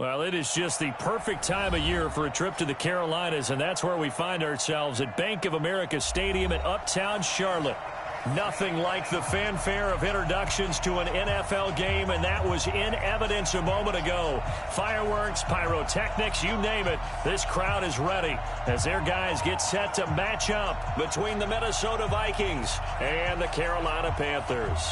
Well, it is just the perfect time of year for a trip to the Carolinas, and that's where we find ourselves at Bank of America Stadium in Uptown Charlotte. Nothing like the fanfare of introductions to an NFL game, and that was in evidence a moment ago. Fireworks, pyrotechnics, you name it. This crowd is ready as their guys get set to match up between the Minnesota Vikings and the Carolina Panthers.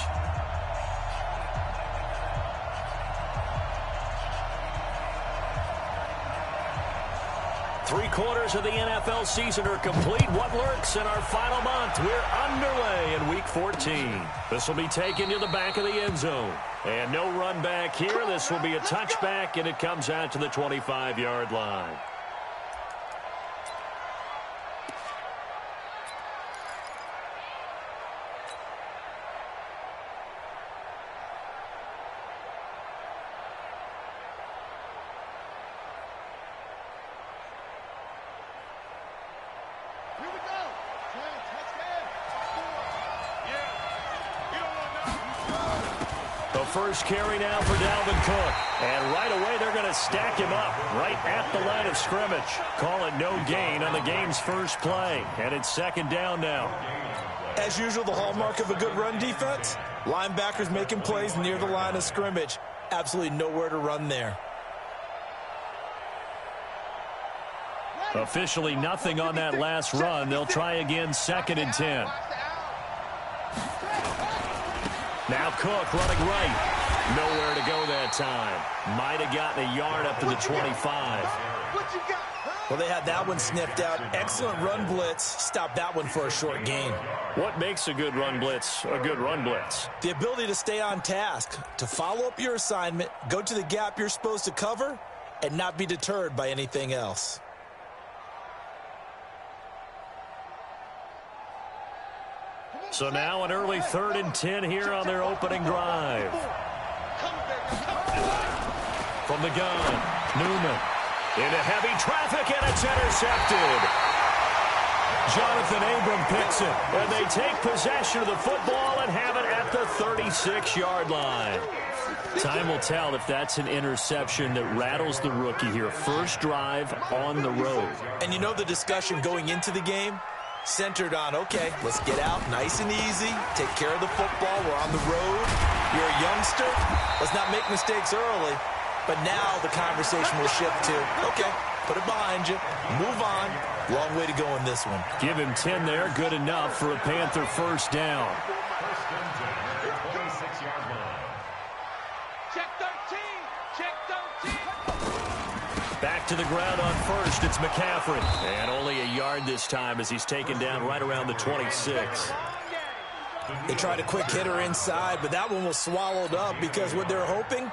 Three-quarters of the NFL season are complete. What lurks in our final month? We're underway in Week 14. This will be taken to the back of the end zone. And no run back here. This will be a touchback, and it comes out to the 25-yard line. First carry now for Dalvin Cook. And right away, they're going to stack him up right at the line of scrimmage. Call it no gain on the game's first play. And it's second down now. As usual, the hallmark of a good run defense, linebackers making plays near the line of scrimmage. Absolutely nowhere to run there. Officially nothing on that last run. They'll try again, second and 10. Now Cook running right. Nowhere to go that time. Might have gotten a yard up to the 25. Well, they had that one sniffed out. Excellent run blitz. Stopped that one for a short gain. What makes a good run blitz a good run blitz? The ability to stay on task, to follow up your assignment, go to the gap you're supposed to cover, and not be deterred by anything else. So now an early 3rd and 10 here on their opening drive. From the gun, Newman. Into heavy traffic, and it's intercepted. Jonathan Abram picks it, and they take possession of the football and have it at the 36-yard line. Time will tell if that's an interception that rattles the rookie here. First drive on the road. And you know the discussion going into the game? Centered on, okay, let's get out nice and easy, take care of the football, we're on the road, you're a youngster, let's not make mistakes early. But now the conversation will shift to, okay, put it behind you, move on. Long way to go in this one. Give him 10 there, good enough for a Panther first down. Check 13, check 13. Back to the ground on first, it's McCaffrey. And only a yard this time as he's taken down right around the 26. They tried a quick hitter inside, but that one was swallowed up because what they're hoping,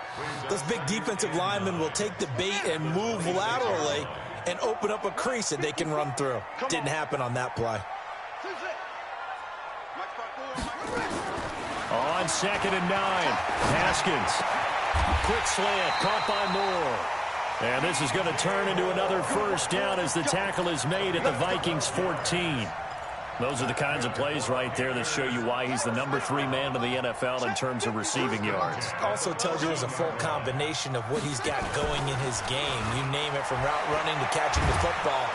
those big defensive linemen will take the bait and move laterally and open up a crease that they can run through. Didn't happen on that play. On 2nd and 9, Haskins. Quick slant, caught by Moore. And this is going to turn into another first down as the tackle is made at the Vikings 14. Those are the kinds of plays right there that show you why he's the number 3 man in the NFL in terms of receiving yards. Also tells you there's a full combination of what he's got going in his game. You name it, from route running to catching the football.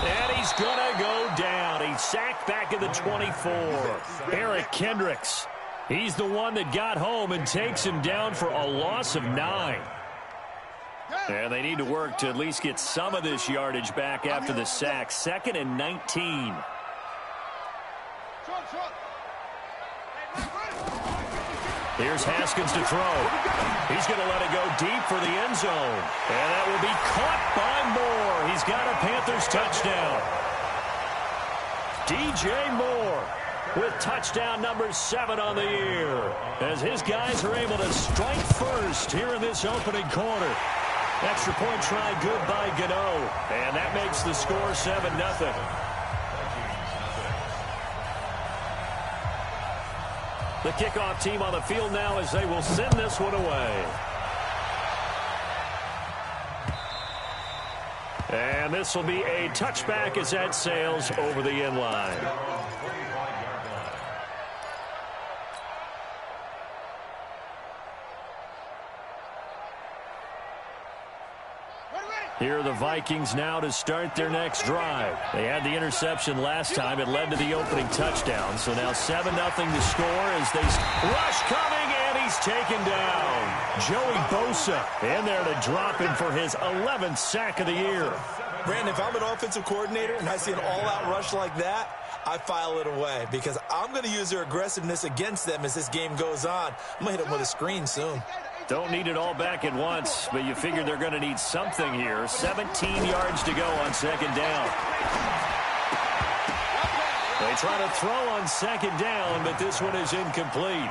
And he's going to go down. He's sacked back at the 24. Eric Kendricks. He's the one that got home and takes him down for a loss of 9. And they need to work to at least get some of this yardage back after the sack. 2nd and 19. Here's Haskins to throw. He's going to let it go deep for the end zone. And that will be caught by Moore. He's got a Panthers touchdown. DJ Moore with touchdown number 7 on the year, as his guys are able to strike first here in this opening quarter. Extra point try good by Gano, and that makes the score 7-0. The kickoff team on the field now as they will send this one away. And this will be a touchback as that sails over the end line. Here are the Vikings now to start their next drive. They had the interception last time. It led to the opening touchdown. So now 7-0 to score as they rush coming, and he's taken down. Joey Bosa in there to drop him for his 11th sack of the year. Brandon, if I'm an offensive coordinator and I see an all-out rush like that, I file it away because I'm going to use their aggressiveness against them as this game goes on. I'm going to hit them with a screen soon. Don't need it all back at once, but you figure they're going to need something here. 17 yards to go on second down. They try to throw on second down, but this one is incomplete.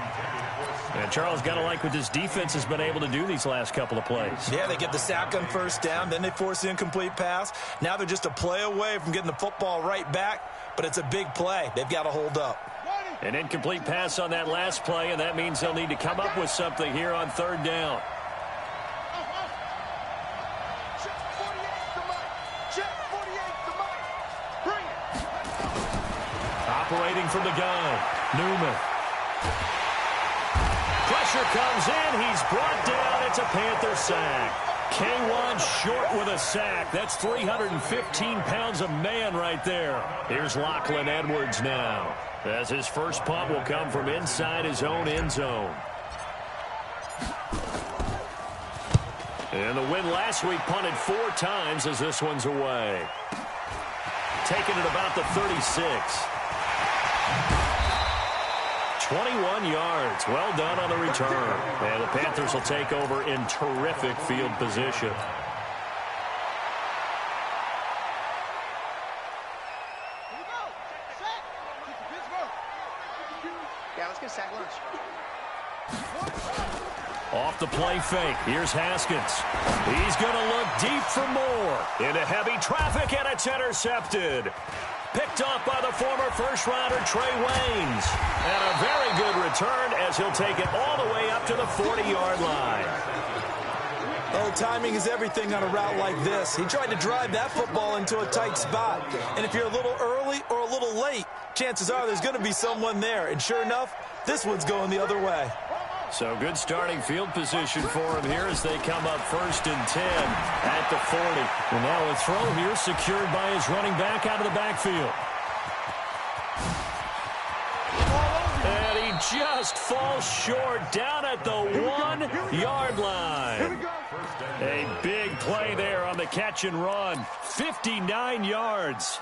And Charles, got to like what this defense has been able to do these last couple of plays. Yeah, they get the sack on first down, then they force the incomplete pass. Now they're just a play away from getting the football right back, but it's a big play. They've got to hold up. An incomplete pass on that last play, and that means they'll need to come up with something here on third down. Operating from the gun, Newman. Pressure comes in. He's brought down. It's a Panther sack. K1 short with a sack. That's 315 pounds of man right there. Here's Lachlan Edwards now, as his first punt will come from inside his own end zone. And the win last week punted 4 times as this one's away. Taking it about the 36. 21 yards. Well done on the return. And the Panthers will take over in terrific field position. Yeah, let's get sack lunch. Off the play fake. Here's Haskins. He's going to look deep for more. Into heavy traffic, and it's intercepted. Picked off by the former first-rounder Trey Waynes. And a very good return as he'll take it all the way up to the 40-yard line. Oh, timing is everything on a route like this. He tried to drive that football into a tight spot. And if you're a little early or a little late, chances are there's going to be someone there. And sure enough, this one's going the other way. So good starting field position for him here as they come up 1st and 10 at the 40. And now a throw here secured by his running back out of the backfield. And he just falls short down at the 1-yard line. A big play there on the catch and run. 59 yards.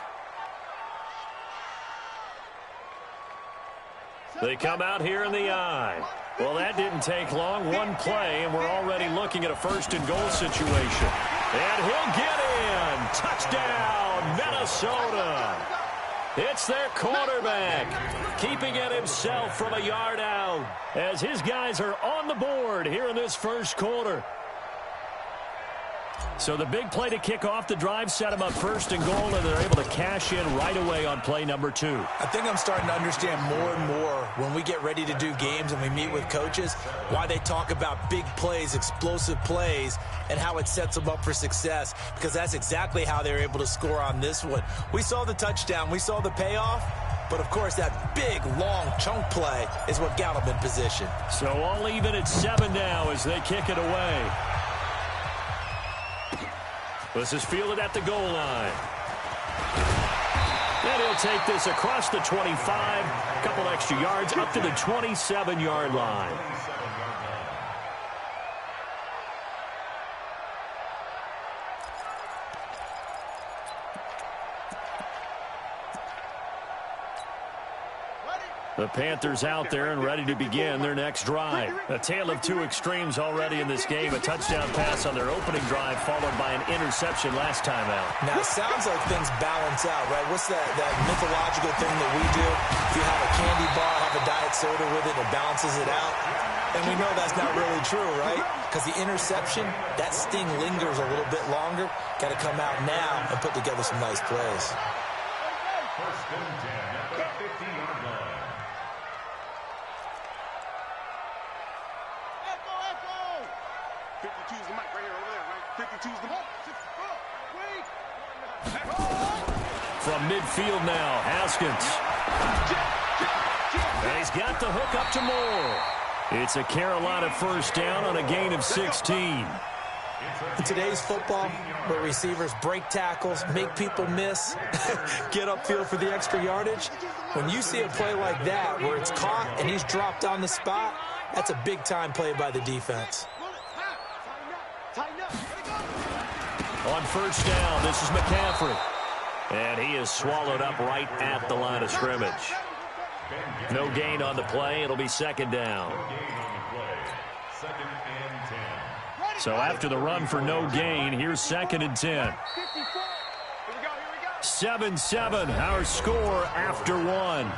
They come out here in the I. Well, that didn't take long. One play, and we're already looking at a 1st and goal situation. And he'll get in. Touchdown, Minnesota. It's their quarterback, keeping it himself from a yard out as his guys are on the board here in this first quarter. So the big play to kick off the drive set them up 1st and goal, and they're able to cash in right away on play number 2. I think I'm starting to understand more and more when we get ready to do games and we meet with coaches why they talk about big plays, explosive plays, and how it sets them up for success, because that's exactly how they're able to score on this one. We saw the touchdown. We saw the payoff. But, of course, that big, long chunk play is what got them in position. So all even at 7 now as they kick it away. This is fielded at the goal line. And he'll take this across the 25, a couple extra yards up to the 27-yard line. The Panthers out there and ready to begin their next drive. A tale of 2 extremes already in this game. A touchdown pass on their opening drive followed by an interception last time out. Now, it sounds like things balance out, right? What's that mythological thing that we do? If you have a candy bar, have a diet soda with it, it balances it out. And we know that's not really true, right? Because the interception, that sting lingers a little bit longer. Got to come out now and put together some nice plays. 1st and 10 at the 50-yard line. From midfield now, Haskins. And he's got the hook up to Moore. It's a Carolina 1st down on a gain of 16. In today's football, where receivers break tackles, make people miss, get upfield for the extra yardage, when you see a play like that where it's caught and he's dropped on the spot, that's a big-time play by the defense. On first down, this is McCaffrey. And he is swallowed up right at the line of scrimmage. No gain on the play. It'll be second down. So after the run for no gain, here's second and 10. 7-7, our score after one.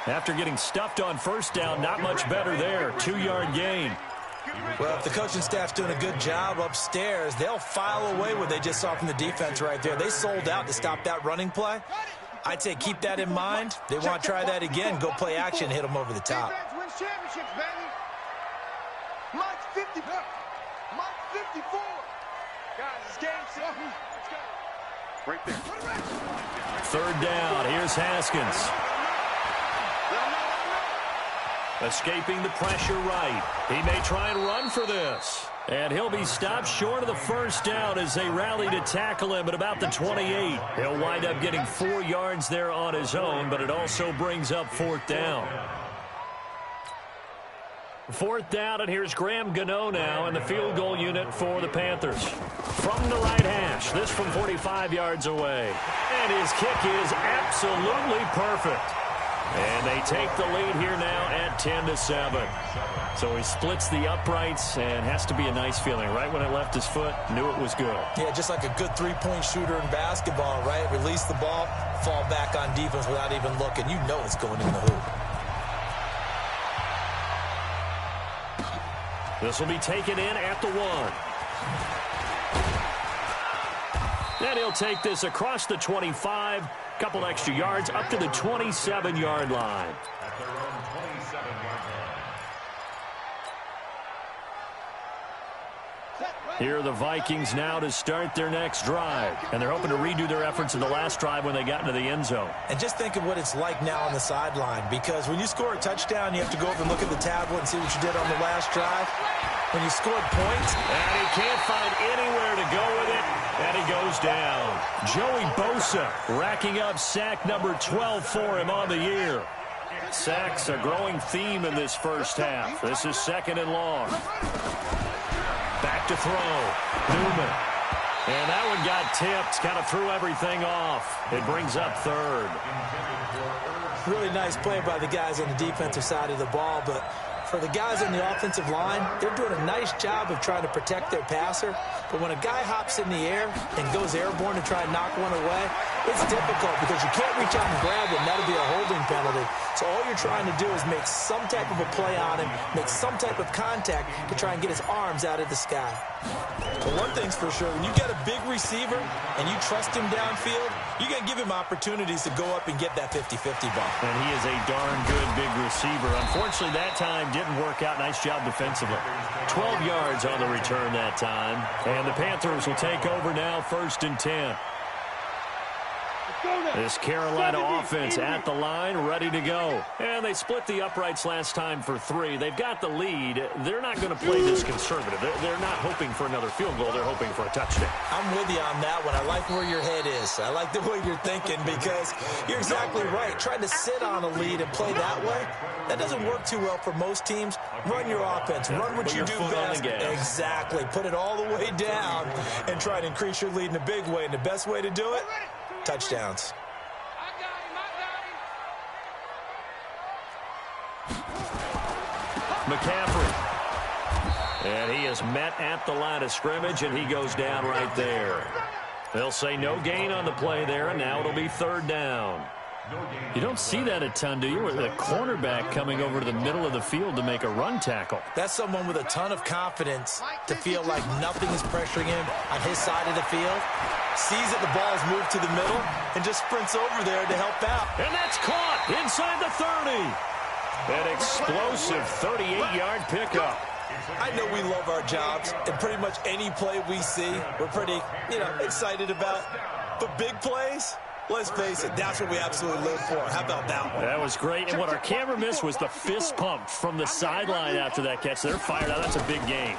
After getting stuffed on first down, not much better there. 2-yard gain. Well, if the coaching staff's doing a good job upstairs, they'll file away what they just saw from the defense right there. They sold out to stop that running play. I'd say keep that in mind. They want to try that again. Go play action, hit them over the top. Wins championships, baby. Mike's 50. Mike's 54. Guys, it's game 7. Let's go. Right there. Third down. Here's Haskins. Escaping the pressure right. He may try and run for this. And he'll be stopped short of the first down as they rally to tackle him at about the 28. He'll wind up getting 4 yards there on his own, but it also brings up fourth down. Fourth down, and here's Graham Gano now in the field goal unit for the Panthers. From the right hash, this from 45 yards away. And his kick is absolutely perfect. And they take the lead here now at 10-7. So he splits the uprights and has to be a nice feeling. Right when it left his foot, knew it was good. Yeah, just like a good three-point shooter in basketball, right? Release the ball, fall back on defense without even looking. You know it's going in the hoop. This will be taken in at the 1. And he'll take this across the 25. Couple extra yards up to the 27-yard line. Here are the Vikings now to start their next drive. And they're hoping to redo their efforts in the last drive when they got into the end zone. And just think of what it's like now on the sideline. Because when you score a touchdown, you have to go over and look at the tablet and see what you did on the last drive. When you scored points. And he can't find anywhere to go with it. And he goes down. Joey Bosa racking up sack number 12 for him on the year. Sacks a growing theme in this first half. This is second and long. Back to throw. Newman. And that one got tipped. Kind of threw everything off. It brings up third. Really nice play by the guys on the defensive side of the ball, but for the guys on the offensive line, they're doing a nice job of trying to protect their passer. But when a guy hops in the air and goes airborne to try and knock one away, it's difficult because you can't reach out and grab it, and that'll be a holding penalty. So all you're trying to do is make some type of a play on him, make some type of contact to try and get his arms out of the sky. But one thing's for sure, when you got a big receiver and you trust him downfield, you're going to give him opportunities to go up and get that 50-50 ball. And he is a darn good big receiver. Unfortunately, that time didn't work out. Nice job defensively. 12 yards on the return that time. And the Panthers will take over now, 1st and 10. This Carolina offense at the line, ready to go. And they split the uprights last time for 3. They've got the lead. They're not going to play this conservative. They're not hoping for another field goal. They're hoping for a touchdown. I'm with you on that one. I like where your head is. I like the way you're thinking because you're exactly right. Trying to sit on a lead and play that way, that doesn't work too well for most teams. Run your offense. Run what you do best. Exactly. Put it all the way down and try to increase your lead in a big way. And the best way to do it, touchdowns. McCaffrey. And he is met at the line of scrimmage, and he goes down right there. They'll say no gain on the play there, and now it'll be 3rd down. You don't see that a ton, do you? With a cornerback coming over to the middle of the field to make a run tackle. That's someone with a ton of confidence to feel like nothing is pressuring him on his side of the field. sees that the ball is moved to the middle, and just sprints over there to help out. And that's caught inside the 30. An explosive 38-yard pickup. I know we love our jobs, and pretty much any play we see, we're pretty, excited about. But big plays, let's face it, that's what we absolutely live for. How about that one? That was great, and what our camera missed was the fist pump from the sideline after that catch. They're fired out. That's a big game.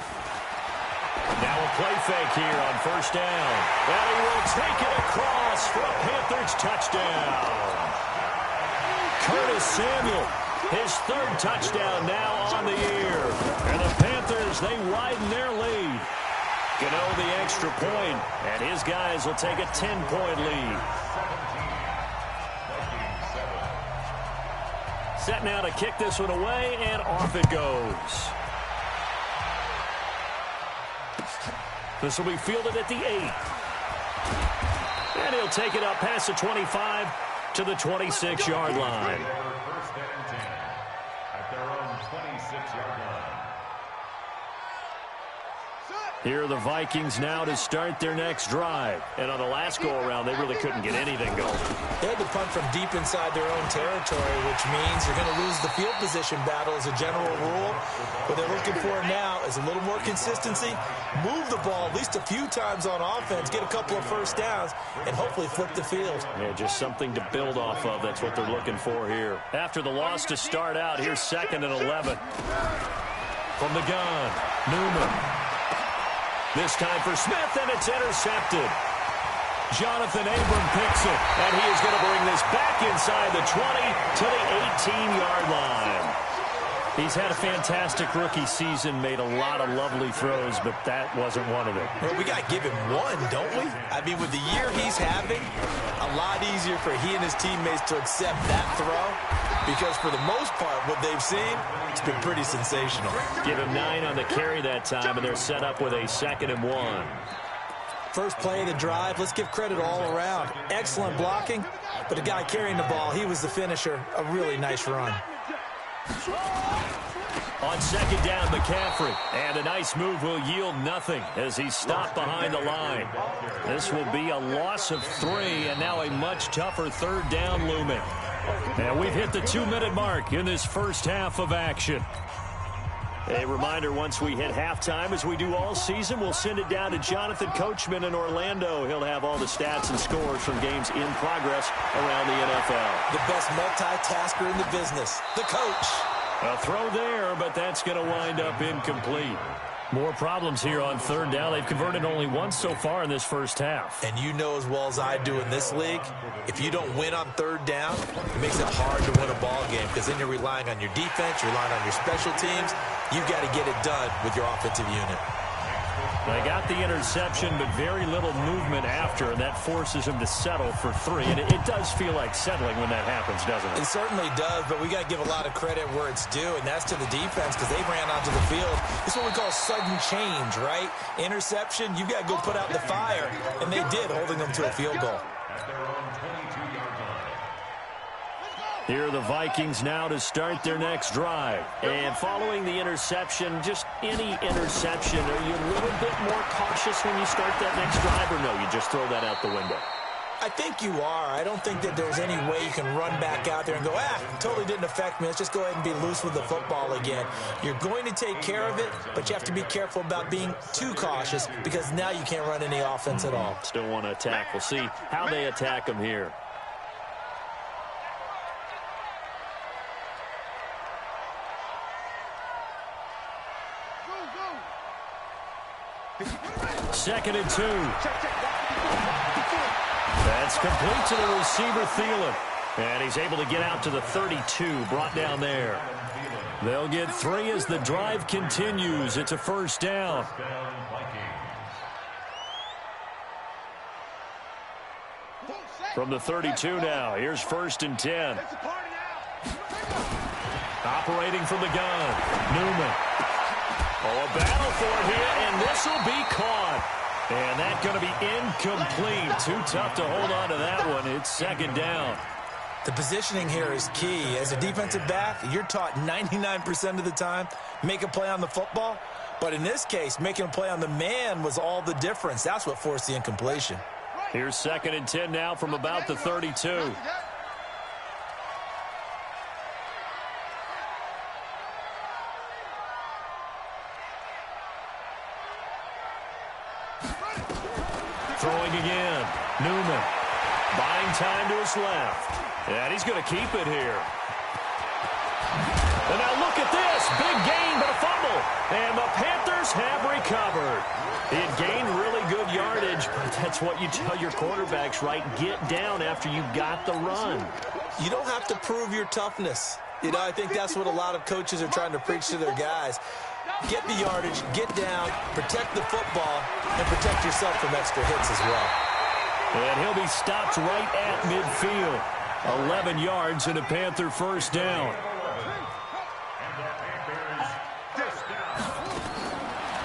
Now a play fake here on first down. And he will take it across for a Panthers touchdown. Curtis Samuel, his third touchdown now on the year. And the Panthers, they widen their lead. Gano the extra point, and his guys will take a 10-point lead. Set now to kick this one away, and off it goes. This will be fielded at the 8. And he'll take it up past the 25 to the 26-yard line. First and 10 at their own 26-yard line. Here are the Vikings now to start their next drive. And on the last go-around, they really couldn't get anything going. They had to punt from deep inside their own territory, which means you're going to lose the field position battle as a general rule. What they're looking for now is a little more consistency, move the ball at least a few times on offense, get a couple of first downs, and hopefully flip the field. Yeah, just something to build off of. That's what they're looking for here. After the loss to start out, here's 2nd and 11. From the gun, Newman. This time for Smith, and it's intercepted. Jonathan Abram picks it, and he is going to bring this back inside the 20 to the 18-yard line. He's had a fantastic rookie season, made a lot of lovely throws, but that wasn't one of them. Well, we got to give him one, don't we? I mean, with the year he's having, a lot easier for he and his teammates to accept that throw, because for the most part, what they've seen, it's been pretty sensational. Give him 9 on the carry that time, and they're set up with a 2nd and 1. First play of the drive, let's give credit all around. Excellent blocking, but the guy carrying the ball, he was the finisher. A really nice run. On 2nd down, McCaffrey. And a nice move will yield nothing as he's stopped behind the line. This will be a loss of 3, and now a much tougher 3rd down looming. And we've hit the 2-minute mark in this first half of action. A reminder, once we hit halftime, as we do all season, we'll send it down to Jonathan Coachman in Orlando. He'll have all the stats and scores from games in progress around the NFL. The best multitasker in the business, the coach. A throw there, but that's going to wind up incomplete. More problems here on 3rd down. They've converted only once so far in this first half. And you know as well as I do in this league, if you don't win on 3rd down, it makes it hard to win a ball game, because then you're relying on your defense, you're relying on your special teams. You've got to get it done with your offensive unit. They got the interception, but very little movement after, and that forces him to settle for 3. And it does feel like settling when that happens, doesn't it? It certainly does, but we got to give a lot of credit where it's due, and that's to the defense, because they ran onto the field. It's what we call sudden change, right? Interception, you've got to go put out the fire, and they did, holding them to a field goal. Here are the Vikings now to start their next drive. And following the interception, just any interception, are you a little bit more cautious when you start that next drive, or no, you just throw that out the window? I think you are. I don't think that there's any way you can run back out there and go, totally didn't affect me. Let's just go ahead and be loose with the football again. You're going to take care of it, but you have to be careful about being too cautious, because now you can't run any offense at all. Still want to attack. We'll see how they attack them here. Second and 2. That's complete to the receiver, Thielen. And he's able to get out to the 32, brought down there. They'll get 3 as the drive continues. It's a first down. From the 32 now, here's 1st and 10. Operating from the gun, Newman. Oh, a battle for it here, and this will be caught. And that's going to be incomplete. Too tough to hold on to that one. It's 2nd down. The positioning here is key. As a defensive back, you're taught 99% of the time, make a play on the football. But in this case, making a play on the man was all the difference. That's what forced the incompletion. Here's 2nd and 10 now from about the 32. Throwing again. Newman. Buying time to his left. And he's going to keep it here. And now look at this. Big gain, but a fumble. And the Panthers have recovered. He had gained really good yardage, but that's what you tell your quarterbacks, right? Get down after you got the run. You don't have to prove your toughness. You know, I think that's what a lot of coaches are trying to preach to their guys. Get the yardage, get down, protect the football, and protect yourself from extra hits as well. And he'll be stopped right at midfield. 11 yards and a Panther first down.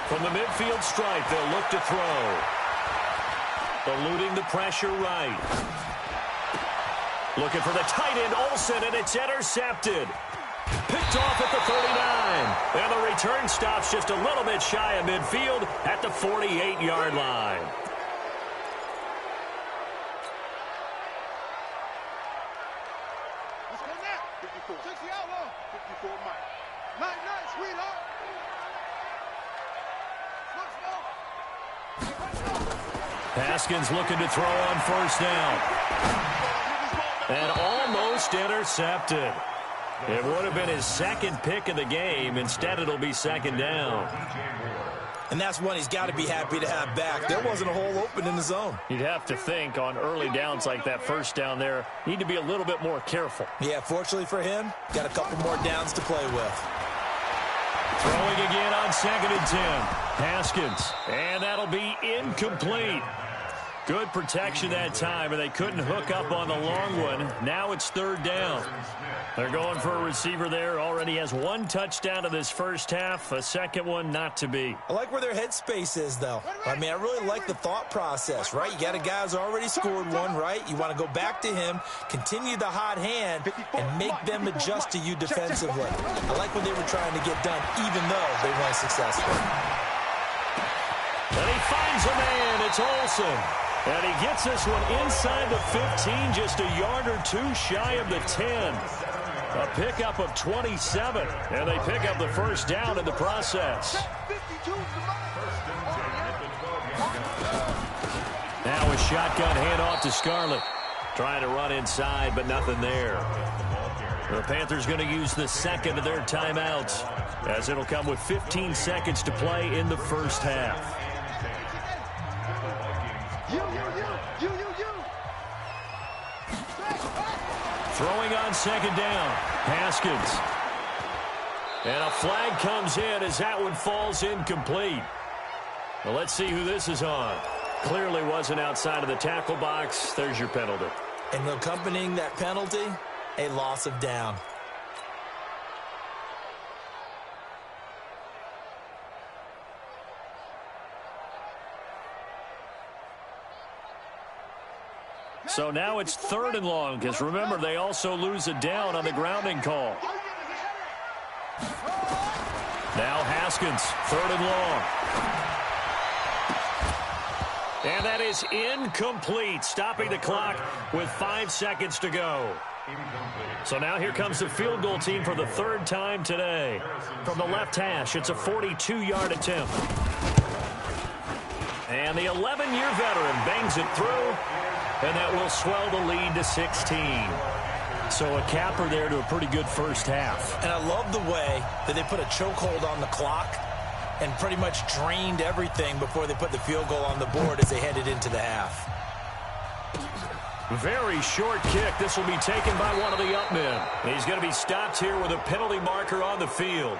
From the midfield stripe, they'll look to throw. Eluding the pressure right. Looking for the tight end, Olsen, and it's intercepted. Picked off at the 39. And the return stops just a little bit shy of midfield at the 48-yard line. Let's go now. 54. 60 outlaw. 54 Mike. Nice, sweetheart. Haskins looking to throw on first down. And almost intercepted. It would have been his 2nd pick of the game. Instead, it'll be 2nd down. And that's one he's got to be happy to have back. There wasn't a hole open in the zone. You'd have to think on early downs like that first down there, need to be a little bit more careful. Yeah, fortunately for him, got a couple more downs to play with. Throwing again on 2nd and 10. Haskins. And that'll be incomplete. Good protection that time, and they couldn't hook up on the long one. Now it's 3rd down. They're going for a receiver there. Already has 1 touchdown in this first half. A 2nd one not to be. I like where their headspace is, though. I mean, I really like the thought process, right? You got a guy who's already scored one, right? You want to go back to him, continue the hot hand, and make them adjust to you defensively. I like what they were trying to get done, even though they weren't successful. And he finds a man. It's Olsen. And he gets this one inside the 15, just a yard or 2 shy of the 10. A pickup of 27, and they pick up the first down in the process. Now a shotgun handoff to Scarlett. Trying to run inside, but nothing there. The Panthers going to use the 2nd of their timeouts, as it'll come with 15 seconds to play in the first half. Throwing on 2nd down. Haskins. And a flag comes in as that one falls incomplete. Well, let's see who this is on. Clearly wasn't outside of the tackle box. There's your penalty. And accompanying that penalty, a loss of down. So now it's 3rd and long, because remember, they also lose a down on the grounding call. Now Haskins, 3rd and long. And that is incomplete, stopping the clock with 5 seconds to go. So now here comes the field goal team for the 3rd time today. From the left hash, it's a 42-yard attempt. And the 11-year veteran bangs it through. And that will swell the lead to 16. So a capper there to a pretty good first half. And I love the way that they put a chokehold on the clock and pretty much drained everything before they put the field goal on the board as they headed into the half. Very short kick. This will be taken by one of the up men. He's going to be stopped here with a penalty marker on the field.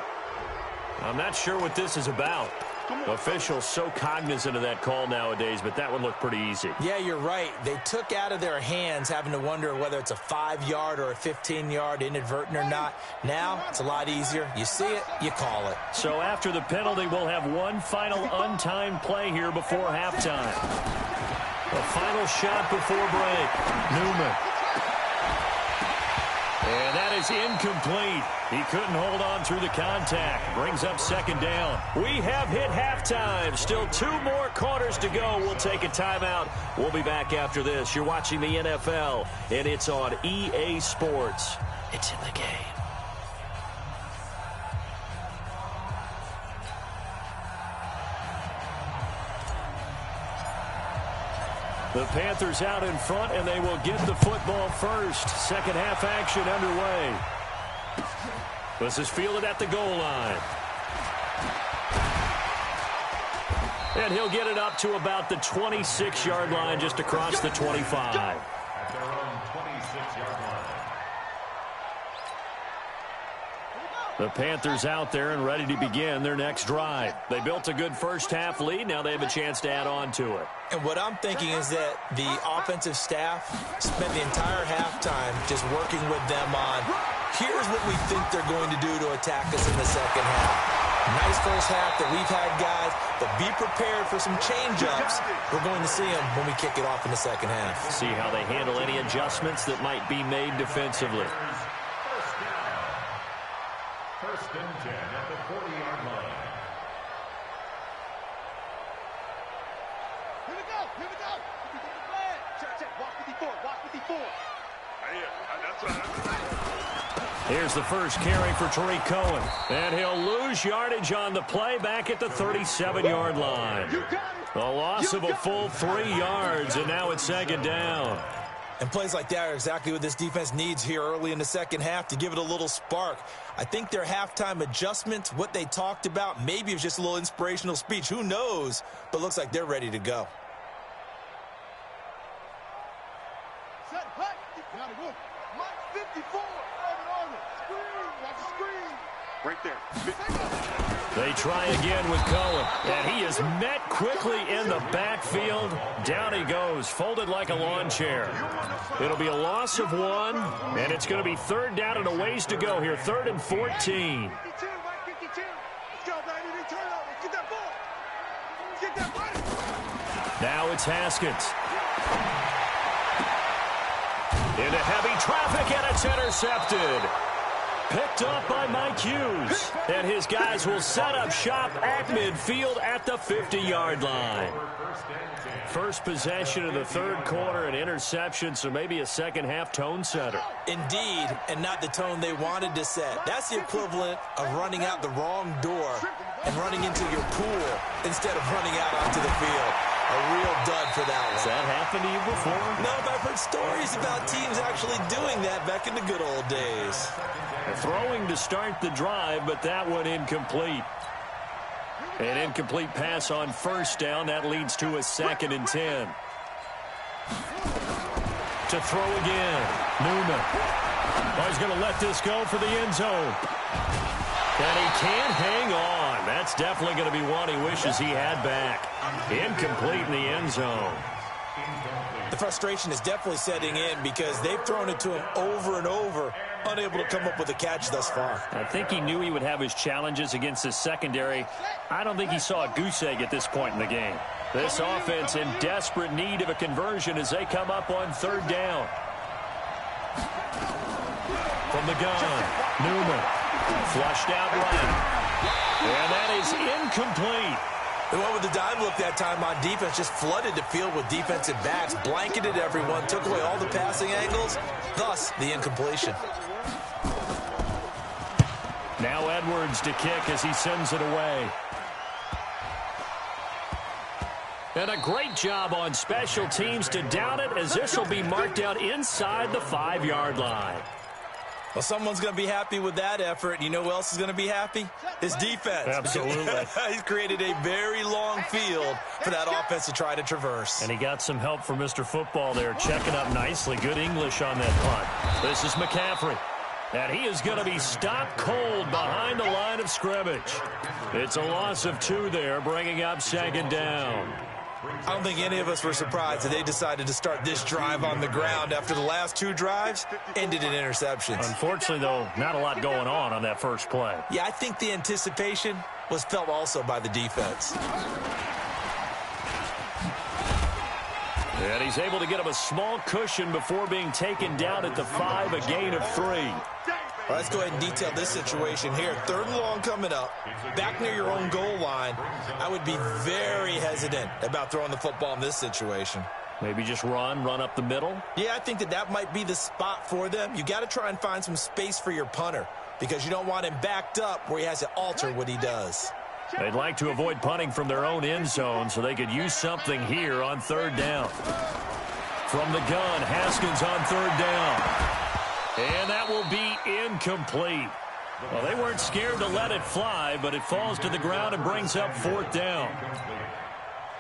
I'm not sure what this is about. Officials so cognizant of that call nowadays, but that one looked pretty easy. Yeah, you're right. They took out of their hands having to wonder whether it's a 5-yard or a 15-yard inadvertent or not. Now, it's a lot easier. You see it, you call it. So after the penalty, we'll have one final untimed play here before halftime. The final shot before break. Newman. And that is incomplete. He couldn't hold on through the contact. Brings up second down. We have hit halftime. Still 2 more quarters to go. We'll take a timeout. We'll be back after this. You're watching the NFL, and it's on EA Sports. It's in the game. The Panthers out in front, and they will get the football first. Second half action underway. This is fielded at the goal line. And he'll get it up to about the 26-yard line, just across the 25. At their own 26-yard line. The Panthers out there and ready to begin their next drive. They built a good first half lead. Now they have a chance to add on to it. And what I'm thinking is that the offensive staff spent the entire halftime just working with them on, here's what we think they're going to do to attack us in the second half. Nice first half that we've had, guys, but be prepared for some change-ups. We're going to see them when we kick it off in the second half. See how they handle any adjustments that might be made defensively. First and 10 at the 40-yard line. Here we go. Here we go. Check. Walk 54. Walk 54. That's right. Here's the first carry for Tariq Cohen. And he'll lose yardage on the play back at the 37-yard line. A loss of a full 3 yards, and now it's second down. And plays like that are exactly what this defense needs here early in the second half to give it a little spark. I think their halftime adjustments, what they talked about, maybe it was just a little inspirational speech. Who knows? But looks like they're ready to go. Set, hut. Gotta go. Mike 54. Order. Screen. Watch the screen. Right there. They try again with Cohen, and he is met quickly in the backfield. Down he goes, folded like a lawn chair. It'll be a loss of 1, and it's going to be third down and a ways to go here, 3rd and 14. 52, Mike 52. Let's go, baby. They turn over. Get that ball. Get that ball. Now it's Haskins. Into heavy traffic, and it's intercepted. Picked up by Mike Hughes. And his guys will set up shop at midfield at the 50-yard line. First possession of the third quarter, an interception, so maybe a second-half tone setter. Indeed, and not the tone they wanted to set. That's the equivalent of running out the wrong door and running into your pool instead of running out onto the field. A real dud for that one. Has that happened to you before? No, but I've heard stories about teams actually doing that back in the good old days. Throwing to start the drive, but that one incomplete. An incomplete pass on first down. That leads to a 2nd and 10. To throw again. Newman. Oh, he's going to let this go for the end zone. And he can't hang on. That's definitely going to be one he wishes he had back. Incomplete in the end zone. The frustration is definitely setting in because they've thrown it to him over and over, unable to come up with a catch thus far. I think he knew he would have his challenges against his secondary. I don't think he saw a goose egg at this point in the game. This offense in desperate need of a conversion as they come up on 3rd down. From the gun, Newman. Flushed out right. And that is incomplete. The one with the dime look that time on defense just flooded the field with defensive backs, blanketed everyone, took away all the passing angles, thus the incompletion. Now Edwards to kick as he sends it away. And a great job on special teams to down it as this will be marked out inside the 5-yard line. Well, someone's going to be happy with that effort. You know who else is going to be happy? His defense. Absolutely. He's created a very long field for that offense to try to traverse. And he got some help from Mr. Football there, checking up nicely. Good English on that punt. This is McCaffrey. And he is going to be stopped cold behind the line of scrimmage. It's a loss of 2 there, bringing up 2nd down. I don't think any of us were surprised that they decided to start this drive on the ground after the last 2 drives ended in interceptions. Unfortunately, though, not a lot going on that first play. Yeah, I think the anticipation was felt also by the defense. And he's able to get him a small cushion before being taken down at the 5, a gain of 3. Well, let's go ahead and detail this situation here. 3rd and long coming up, back near your own goal line. I would be very hesitant about throwing the football in this situation. Maybe just run up the middle? Yeah, I think that might be the spot for them. You got to try and find some space for your punter because you don't want him backed up where he has to alter what he does. They'd like to avoid punting from their own end zone so they could use something here on 3rd down. From the gun, Haskins on 3rd down. And that will be incomplete. Well, they weren't scared to let it fly, but it falls to the ground and brings up 4th down.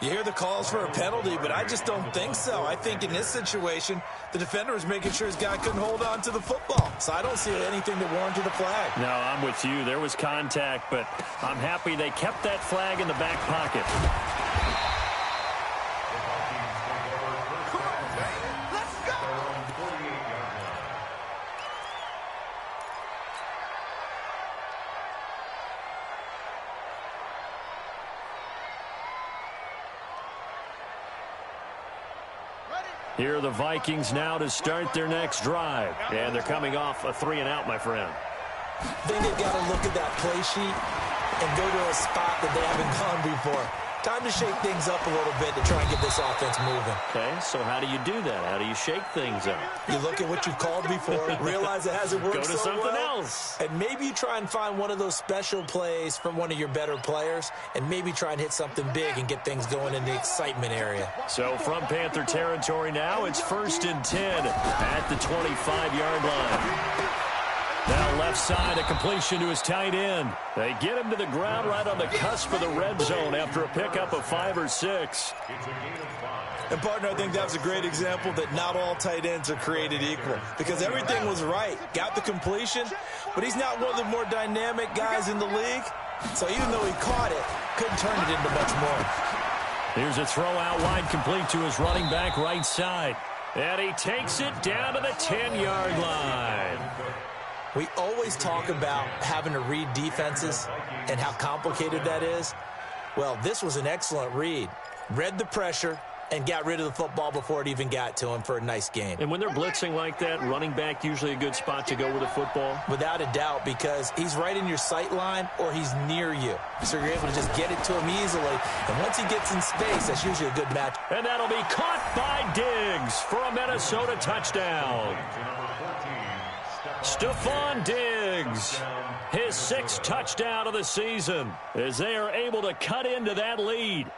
You hear the calls for a penalty, but I just don't think so. I think in this situation, the defender was making sure his guy couldn't hold on to the football. So I don't see anything that warranted a flag. No, I'm with you. There was contact, but I'm happy they kept that flag in the back pocket. Here are the Vikings now to start their next drive. And they're coming off a 3-and-out, my friend. I think they've got to look at that play sheet and go to a spot that they haven't gone before. Time to shake things up a little bit to try and get this offense moving. Okay, so how do you do that? How do you shake things up? You look at what you've called before, realize it hasn't worked Go to so something well, else. and maybe you try and find one of those special plays from one of your better players, and maybe try and hit something big and get things going in the excitement area. So from Panther territory now, it's 1st and 10 at the 25-yard line. Now left side, a completion to his tight end. They get him to the ground right on the cusp of the red zone after a pickup of 5 or 6. And, partner, I think that was a great example that not all tight ends are created equal because everything was right. Got the completion, but he's not one of the more dynamic guys in the league. So even though he caught it, couldn't turn it into much more. Here's a throw out wide complete to his running back right side. And he takes it down to the 10-yard line. We always talk about having to read defenses and how complicated that is. Well, this was an excellent read. Read the pressure and got rid of the football before it even got to him for a nice gain. And when they're blitzing like that, running back usually a good spot to go with the football? Without a doubt, because he's right in your sight line or he's near you. So you're able to just get it to him easily. And once he gets in space, that's usually a good match. And that'll be caught by Diggs for a Minnesota touchdown. Stephon Diggs, his 6th touchdown of the season, as they are able to cut into that lead.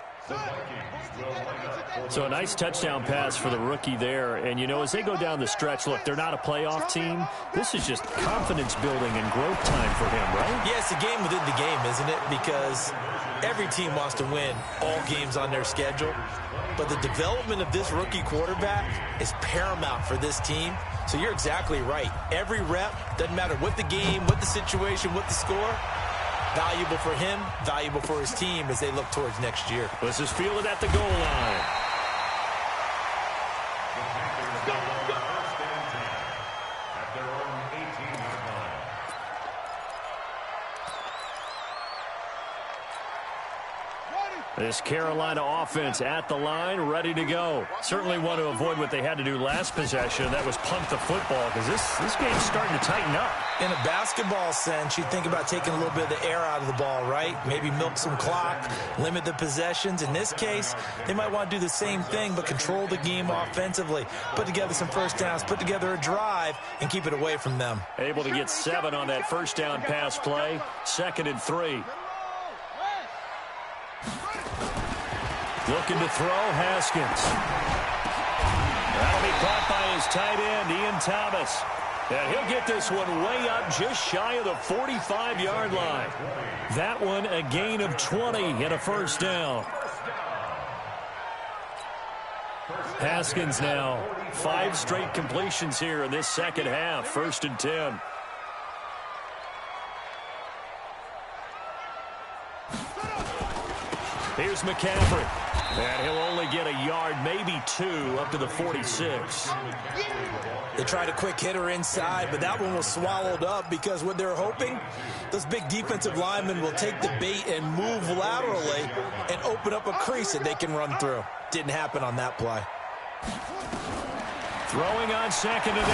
So a nice touchdown pass for the rookie there. And, you know, as they go down the stretch, look, they're not a playoff team. This is just confidence building and growth time for him, right? Yeah, it's a game within the game, isn't it? Because every team wants to win all games on their schedule. But the development of this rookie quarterback is paramount for this team. So you're exactly right. Every rep, doesn't matter what the game, what the situation, what the score, valuable for him, valuable for his team as they look towards next year. This is fielded at the goal line. This Carolina offense at the line, ready to go. Certainly want to avoid what they had to do last possession. That was punt the football because this game's starting to tighten up. In a basketball sense, you think about taking a little bit of the air out of the ball, right? Maybe milk some clock, limit the possessions. In this case, they might want to do the same thing but control the game offensively. Put together some first downs, put together a drive, and keep it away from them. Able to get 7 on that first down pass play. 2nd and 3. Looking to throw, Haskins. That'll be caught by his tight end, Ian Thomas. And he'll get this one way up just shy of the 45-yard line. That one a gain of 20 and a first down. Haskins now 5 straight completions here in this second half. 1st and 10. Here's McCaffrey. And he'll only get a yard, maybe 2, up to the 46. They tried a quick hitter inside, but that one was swallowed up because what they're hoping, those big defensive linemen will take the bait and move laterally and open up a crease that they can run through. Didn't happen on that play. Throwing on 2nd and 8.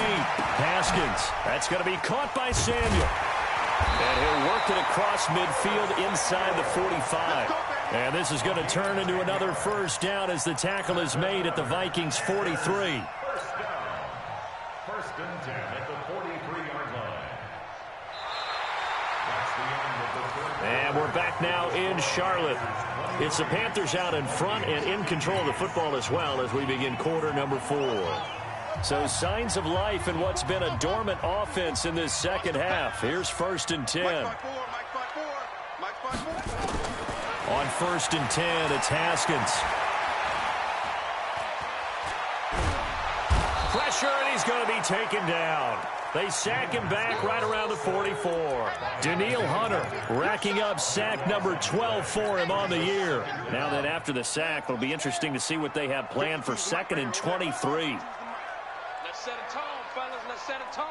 Haskins. That's going to be caught by Samuel. And he'll work it across midfield inside the 45. And this is going to turn into another first down as the tackle is made at the Vikings 43. First down. First and 10 at the 43-yard line. That's the end of the third. And we're back now in Charlotte. It's the Panthers out in front and in control of the football as well as we begin quarter number 4. So signs of life in what's been a dormant offense in this second half. Here's 1st and 10. On 1st and 10, it's Haskins. Pressure, and he's going to be taken down. They sack him back right around the 44. Danielle Hunter racking up sack number 12 for him on the year. Now that after the sack, it'll be interesting to see what they have planned for 2nd and 23. Let's set a tone, fellas. Let's set a tone.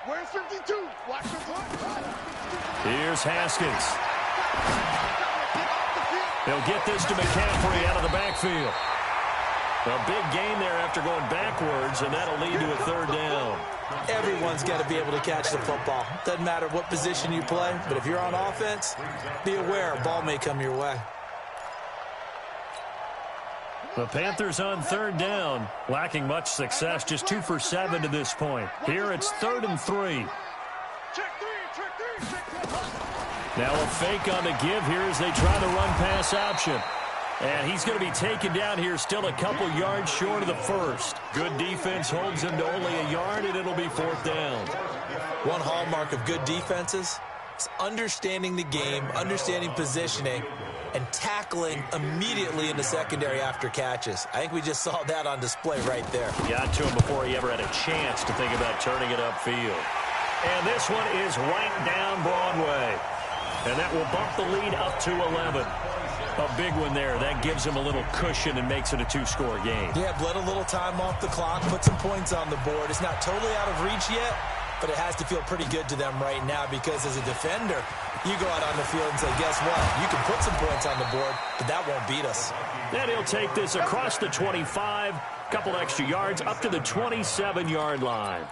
Where's 52? Watch the play. Here's Haskins. They'll get this to McCaffrey out of the backfield. A big gain there after going backwards, and that'll lead to a 3rd down. Everyone's got to be able to catch the football. Doesn't matter what position you play, but if you're on offense, be aware a ball may come your way. The Panthers on 3rd down, lacking much success, just 2 for 7 to this point. Here it's 3rd and 3. Now a fake on the give here as they try the run-pass option. And he's going to be taken down here, still a couple yards short of the first. Good defense holds him to only a yard, and it'll be 4th down. One hallmark of good defenses is understanding the game, understanding positioning, and tackling immediately in the secondary after catches. I think we just saw that on display right there. Got to him before he ever had a chance to think about turning it upfield. And this one is right down Broadway. And that will bump the lead up to 11. A big one there. That gives him a little cushion and makes it a 2-score game. Yeah, bled a little time off the clock, put some points on the board. It's not totally out of reach yet, but it has to feel pretty good to them right now because as a defender, you go out on the field and say, guess what? You can put some points on the board, but that won't beat us. Then he'll take this across the 25, couple extra yards up to the 27-yard line.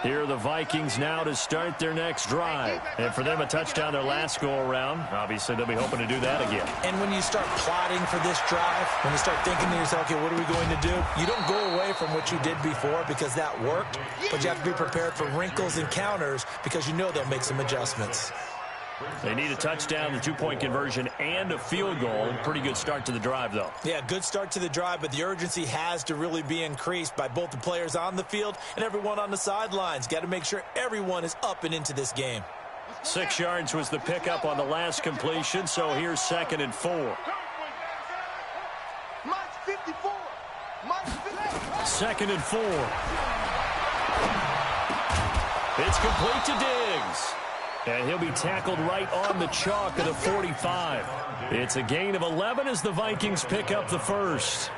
Here are the Vikings now to start their next drive. And for them, a touchdown their last go-around. Obviously, they'll be hoping to do that again. And when you start plotting for this drive, when you start thinking to yourself, okay, what are we going to do? You don't go away from what you did before because that worked, but you have to be prepared for wrinkles and counters because you know they'll make some adjustments. They need a touchdown, the 2-point conversion, and a field goal. Pretty good start to the drive, though. Yeah, good start to the drive, but the urgency has to really be increased by both the players on the field and everyone on the sidelines. Got to make sure everyone is up and into this game. 6 yards was the pickup on the last completion, so here's 2nd and 4. Mike's 54. Mike's 54. 2nd and 4. It's complete to Diggs. And he'll be tackled right on the chalk of the 45. It's a gain of 11 as the Vikings pick up the first.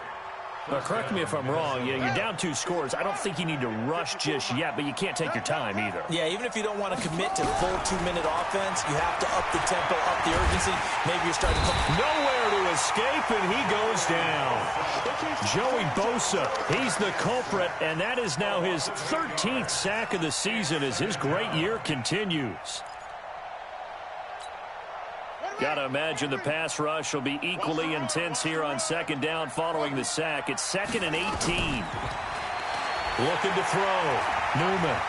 Now, correct me if I'm wrong. You're down 2 scores. I don't think you need to rush just yet, but you can't take your time either. Yeah, even if you don't want to commit to full 2-minute offense, you have to up the tempo, up the urgency. Maybe you're starting to nowhere to escape, and he goes down. Joey Bosa, he's the culprit, and that is now his 13th sack of the season as his great year continues. Got to imagine the pass rush will be equally intense here on 2nd down following the sack. It's 2nd and 18. Looking to throw. Newman.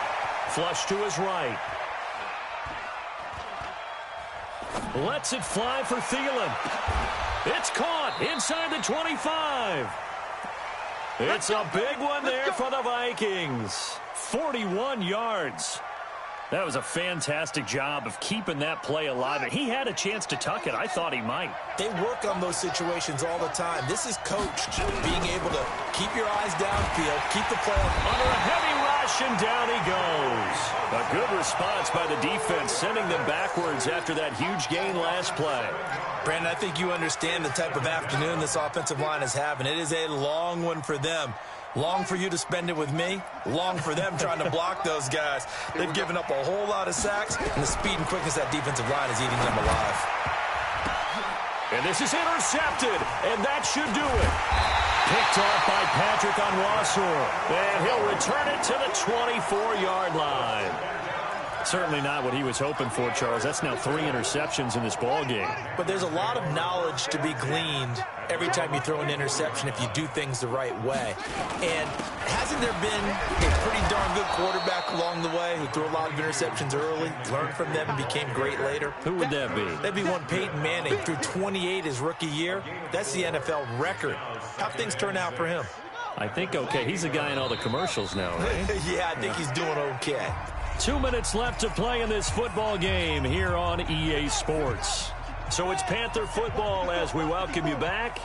Flush to his right. Lets it fly for Thielen. It's caught inside the 25. It's a big one there for the Vikings. 41 yards. That was a fantastic job of keeping that play alive. And he had a chance to tuck it. I thought he might. They work on those situations all the time. This is coached, being able to keep your eyes downfield, keep the play under a heavy rush, and down he goes. A good response by the defense, sending them backwards after that huge gain last play. Brandon, I think you understand the type of afternoon this offensive line is having. It is a long one for them. Long for you to spend it with me. Long for them trying to block those guys. They've given up a whole lot of sacks, and the speed and quickness of that defensive line is eating them alive. And this is intercepted, and that should do it. Picked off by Patrick Onwuasor, and he'll return it to the 24-yard line. Certainly not what he was hoping for, Charles. That's now 3 interceptions in this ball game. But there's a lot of knowledge to be gleaned every time you throw an interception if you do things the right way. And hasn't there been a pretty darn good quarterback along the way who threw a lot of interceptions early, learned from them, and became great later? Who would that be? That'd be one Peyton Manning. Threw 28 his rookie year. That's the NFL record. How things turn out for him? I think okay. He's a guy in all the commercials now, right? Yeah, I think he's doing okay. 2 minutes left to play in this football game here on EA Sports. So it's Panther football as we welcome you back.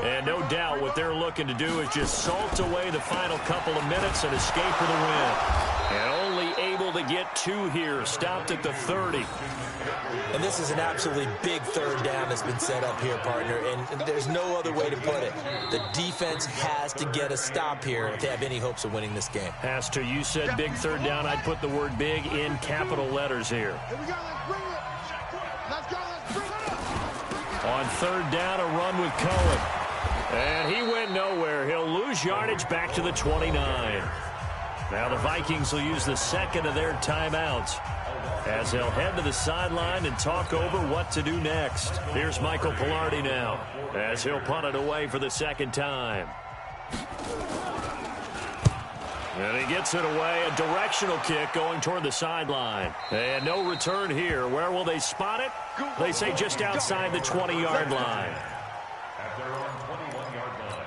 And no doubt what they're looking to do is just salt away the final couple of minutes and escape with a win. And only able to get 2 here, stopped at the 30. And this is an absolutely big third down that's been set up here, partner, and there's no other way to put it. The defense has to get a stop here if they have any hopes of winning this game. Has to. You said big third down. I'd put the word big in capital letters here. Here we go, let's bring it. Let's go, let's bring it up. On third down, a run with Cohen. And he went nowhere. He'll lose yardage back to the 29. Now the Vikings will use the second of their timeouts as they'll head to the sideline and talk over what to do next. Here's Michael Pilardi now as he'll punt it away for the second time. And he gets it away, a directional kick going toward the sideline. And no return here. Where will they spot it? They say just outside the 20-yard line. At their own 21-yard line.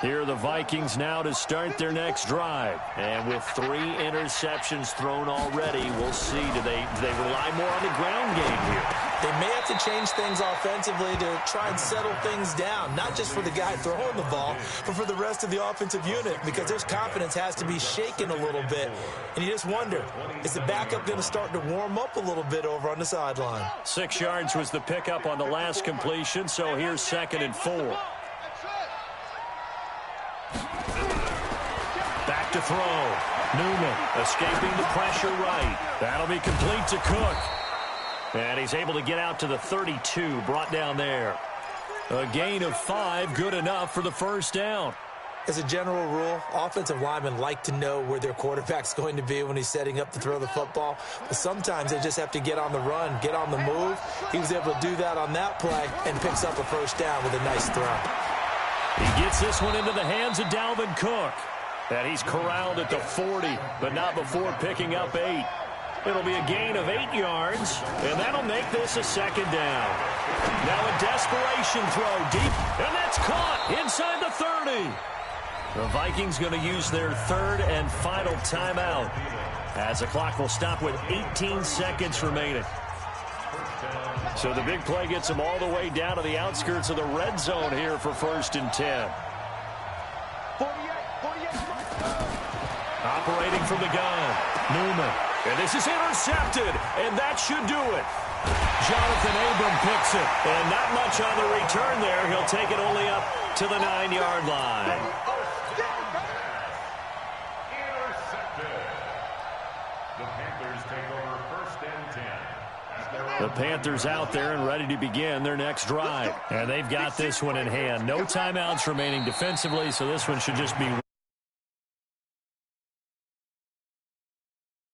Here are the Vikings now to start their next drive. And with 3 interceptions thrown already, we'll see. Do they rely more on the ground game here? They may have to change things offensively to try and settle things down, not just for the guy throwing the ball, but for the rest of the offensive unit, because their confidence has to be shaken a little bit. And you just wonder, is the backup going to start to warm up a little bit over on the sideline? 6 yards was the pickup on the last completion, so here's 2nd and 4. Back to throw. Newman escaping the pressure right. That'll be complete to Cook. And he's able to get out to the 32, brought down there. A gain of 5, good enough for the first down. As a general rule, offensive linemen like to know where their quarterback's going to be when he's setting up to throw the football. But sometimes they just have to get on the run, get on the move. He was able to do that on that play and picks up a first down with a nice throw. He gets this one into the hands of Dalvin Cook. And he's corralled at the 40, but not before picking up 8. It'll be a gain of 8 yards, and that'll make this a second down. Now a desperation throw deep, and that's caught inside the 30. The Vikings going to use their 3rd and final timeout as the clock will stop with 18 seconds remaining. So the big play gets them all the way down to the outskirts of the red zone here for 1st and 10. Operating from the gun, Newman. And this is intercepted, and that should do it. Jonathan Abram picks it, and not much on the return there. He'll take it only up to the 9-yard line. Intercepted. The Panthers take over 1st and 10. The Panthers out there and ready to begin their next drive. And they've got this one in hand. No timeouts remaining defensively, so this one should just be